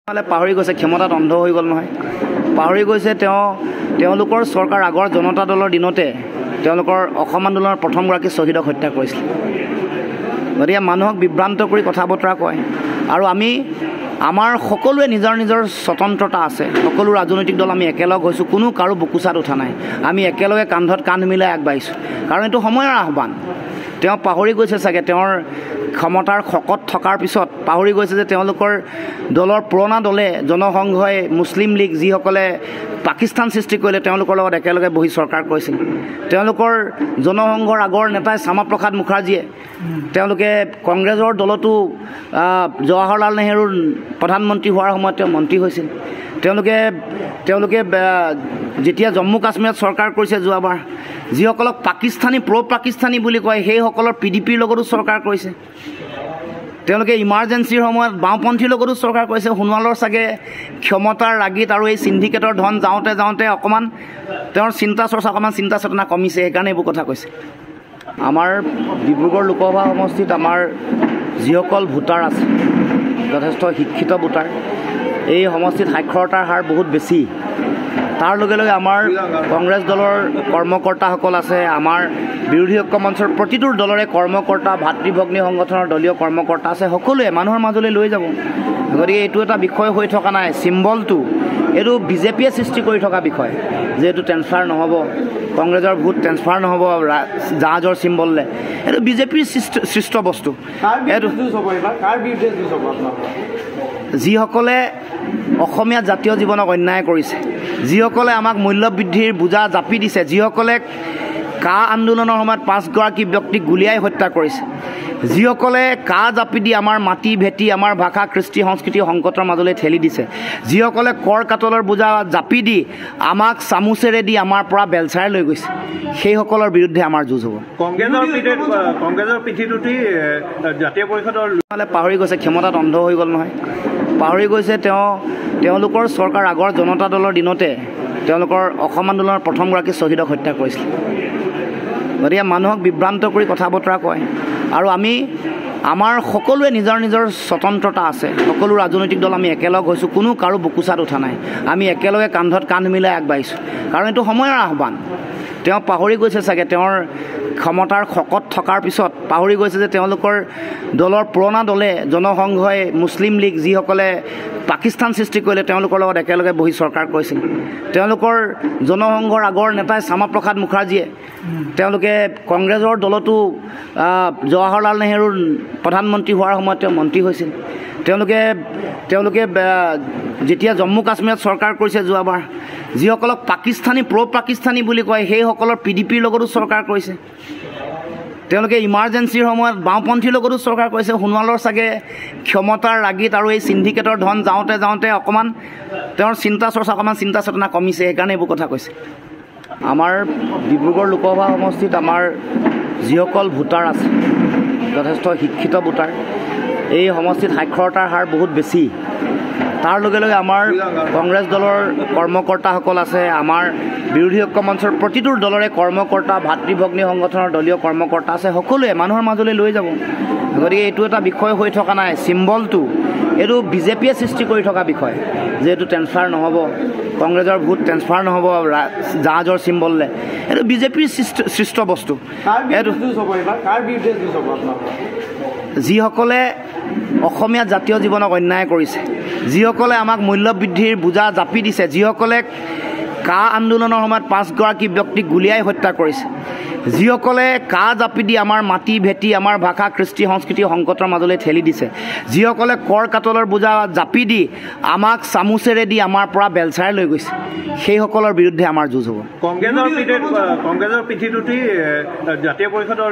পাহৰি গৈছে ক্ষমতাত অন্ধ হৈ গ'ল নহয় পাহৰি গৈছে তেওঁলোকৰ চৰকাৰ আগৰ জনতা দলৰ দিনতে তেওঁলোকৰ অসম আন্দোলনৰ প্ৰথমগৰাকী শ্বহীদক হত্যা কৰিছিল গতিকে মানুহক বিভ্ৰান্ত কৰি কথা বতৰা কয় আৰু আমাৰ সকলোৱে নিজৰ নিজৰ স্বতন্ত্ৰতা আছে সকলো ৰাজনৈতিক দল আমি একেলগ হৈছোঁ কোনো কাৰো বুকুচাত উঠা নাই আমি একেলগে কান্ধত কান্ধ মিলাই আগবাঢ়িছোঁ কাৰণ এইটো সময়ৰ আহ্বান তেওঁ পাহৰি গৈছে চাগে তেওঁৰ ক্ষমতাৰ শকত থকাৰ পিছত পাহৰি গৈছে যে তেওঁলোকৰ দলৰ পুৰণা দলে জনসংঘই মুছলিম লীগ যিসকলে পাকিস্তান সৃষ্টি কৰিলে তেওঁলোকৰ লগত একেলগে বহি চৰকাৰ কৰিছিল তেওঁলোকৰ জনসংঘৰ আগৰ নেতাই শ্যামাপ্ৰসাদ মুখাৰ্জীয়ে তেওঁলোকে কংগ্ৰেছৰ দলতো জৱাহৰলাল নেহৰুৰ প্ৰধানমন্ত্ৰী হোৱাৰ সময়ত তেওঁ মন্ত্ৰী হৈছিল তেওঁলোকে যেতিয়া জম্মু কাশ্মীৰত চৰকাৰ কৰিছে যোৱাবাৰ যিসকলক পাকিস্তানী পাকিস্তানী বুলি কয় সেইসকলৰ পিডিপিৰ লগতো চৰকাৰ কৰিছে তেওঁলোকে ইমাৰ্জেঞ্চিৰ সময়ত বাওঁপন্থীৰ লগতো চৰকাৰ কৰিছে সোণোৱালৰ চাগে ক্ষমতাৰ ৰাগিত আৰু এই সিন্ডিকেটৰ ধন যাওঁতে অকণমান তেওঁৰ চিন্তা চেতনা কমিছে সেইকাৰণে এইবোৰ কথা কৈছে আমাৰ ডিব্ৰুগড় লোকসভা সমষ্টিত আমাৰ যিসকল ভোটাৰ আছে যথেষ্ট শিক্ষিত ভোটাৰ এই সমষ্টিত সাক্ষৰতাৰ হাৰ বহুত বেছি তাৰ লগে লগে আমাৰ কংগ্ৰেছ দলৰ কৰ্মকৰ্তাসকল আছে আমাৰ বিৰোধী ঐক্য মঞ্চৰ প্ৰতিটো দলৰে কৰ্মকৰ্তা ভাতৃভগ্নী সংগঠনৰ দলীয় কৰ্মকৰ্তা আছে সকলোৱে মানুহৰ মাজলৈ লৈ যাব গতিকে এইটো এটা বিষয় হৈ থকা নাই চিম্বলটো এইটো বিজেপিয়ে সৃষ্টি কৰি থকা বিষয় যে এইটো ট্ৰেন্সফাৰ নহ'ব কংগ্ৰেছৰ ভোট ট্ৰেন্সফাৰ নহ'ব জাহাজৰ চিম্বললৈ এইটো বিজেপিৰ সৃষ্ট বস্তু এইটো যিসকলে অসমীয়া জাতীয় জীৱনক অন্যায় কৰিছে যিসকলে আমাক মূল্যবৃদ্ধিৰ বোজা জাপি দিছে যিসকলে কা আন্দোলনৰ সময়ত 5গৰাকী ব্যক্তিক গুলীয়াই হত্যা কৰিছে যিসকলে কা জাপি দি আমাৰ মাটি ভেটি আমাৰ ভাষা কৃষ্টি সংস্কৃতি সংকটৰ মাজলৈ ঠেলি দিছে যিসকলে কৰ কাতলৰ বোজা জাপি দি আমাক চামুচেৰে দি আমাৰ পৰা বেলচাৰে লৈ গৈছে সেইসকলৰ বিৰুদ্ধে আমাৰ যুঁজ হ'ব কংগ্ৰেছৰ পিঠিত জাতীয় পৰিষদৰ পাহৰি গৈছে ক্ষমতাত অন্ধ হৈ গ'ল নহয় পাহৰি গৈছে তেওঁলোকৰ চৰকাৰ আগৰ জনতা দলৰ দিনতে তেওঁলোকৰ অসম আন্দোলনৰ প্ৰথমগৰাকী শ্বহীদক হত্যা কৰিছিল গতিকে মানুহক বিভ্ৰান্ত কৰি কথা বতৰা কয় আৰু আমাৰ সকলোৱে নিজৰ নিজৰ স্বতন্ত্ৰতা আছে সকলো ৰাজনৈতিক দল আমি একেলগ হৈছোঁ কোনো কাৰো বুকুচাত উঠা নাই আমি একেলগে কান্ধত কান্ধ মিলাই আগবাঢ়িছোঁ কাৰণ এইটো সময়ৰ আহ্বান তেওঁ পাহৰি গৈছে চাগে তেওঁৰ ক্ষমতাৰ শকত থকাৰ পিছত পাহৰি গৈছে যে তেওঁলোকৰ দলৰ পুৰণা দলে জনসংঘই মুছলিম লীগ যিসকলে পাকিস্তান সৃষ্টি কৰিলে তেওঁলোকৰ লগত একেলগে বহি চৰকাৰ কৰিছিল তেওঁলোকৰ জনসংঘৰ আগৰ নেতাই শ্যামাপ্ৰসাদ মুখাৰ্জীয়ে তেওঁলোকে কংগ্ৰেছৰ দলতো জৱাহৰলাল নেহৰুৰ প্ৰধানমন্ত্ৰী হোৱাৰ সময়ত তেওঁ মন্ত্ৰী হৈছিল তেওঁলোকে যেতিয়া জম্মু কাশ্মীৰত চৰকাৰ কৰিছে যোৱাবাৰ যিসকলক পাকিস্তানী বুলি কয় সেইসকলৰ পিডিপিৰ লগতো চৰকাৰ কৰিছে তেওঁলোকে ইমাৰ্জেঞ্চিৰ সময়ত বাওঁপন্থীৰ লগতো চৰকাৰ কৰিছে সোণোৱালৰ চাগে ক্ষমতাৰ ৰাগিত আৰু এই সিন্ডিকেটৰ ধন যাওঁতে অকণমান তেওঁৰ চিন্তা চেতনা কমিছে সেইকাৰণে এইবোৰ কথা কৈছে আমাৰ ডিব্ৰুগড় লোকসভা সমষ্টিত আমাৰ যিসকল ভোটাৰ আছে যথেষ্ট শিক্ষিত ভোটাৰ এই সমষ্টিত সাক্ষৰতাৰ হাৰ বহুত বেছি তাৰ লগে লগে আমাৰ কংগ্ৰেছ দলৰ কৰ্মকৰ্তাসকল আছে আমাৰ বিৰোধী ঐক্য মঞ্চৰ প্ৰতিটো দলৰে কৰ্মকৰ্তা ভাতৃভগ্নী সংগঠনৰ দলীয় কৰ্মকৰ্তা আছে সকলোৱে মানুহৰ মাজলৈ লৈ যাব গতিকে এইটো এটা বিষয় হৈ থকা নাই চিম্বলটো এইটো বিজেপিয়ে সৃষ্টি কৰি থকা বিষয় যে এইটো ট্ৰেন্সফাৰ নহ'ব কংগ্ৰেছৰ ভোট ট্ৰেন্সফাৰ নহ'ব জাহাজৰ চিম্বললৈ এইটো বিজেপিৰ সৃষ্ট বস্তু এইটো যিসকলে অসমীয়া জাতীয় জীৱনক অন্যায় কৰিছে যিসকলে আমাক মূল্যবৃদ্ধিৰ বোজা জাপি দিছে যিসকলে কা আন্দোলনৰ সময়ত 5গৰাকী ব্যক্তিক গুলীয়াই হত্যা কৰিছে যিসকলে কা জাপি দি আমাৰ মাটি ভেটি আমাৰ ভাষা কৃষ্টি সংস্কৃতি সংকটৰ মাজলৈ ঠেলি দিছে যিসকলে কৰ কাতলৰ বোজা জাপি দি আমাক চামুচেৰে দি আমাৰ পৰা বেলচাৰে লৈ গৈছে সেইসকলৰ বিৰুদ্ধে আমাৰ যুঁজ হ'ব কংগ্ৰেছৰ পিঠিত জাতীয় পৰিষদৰ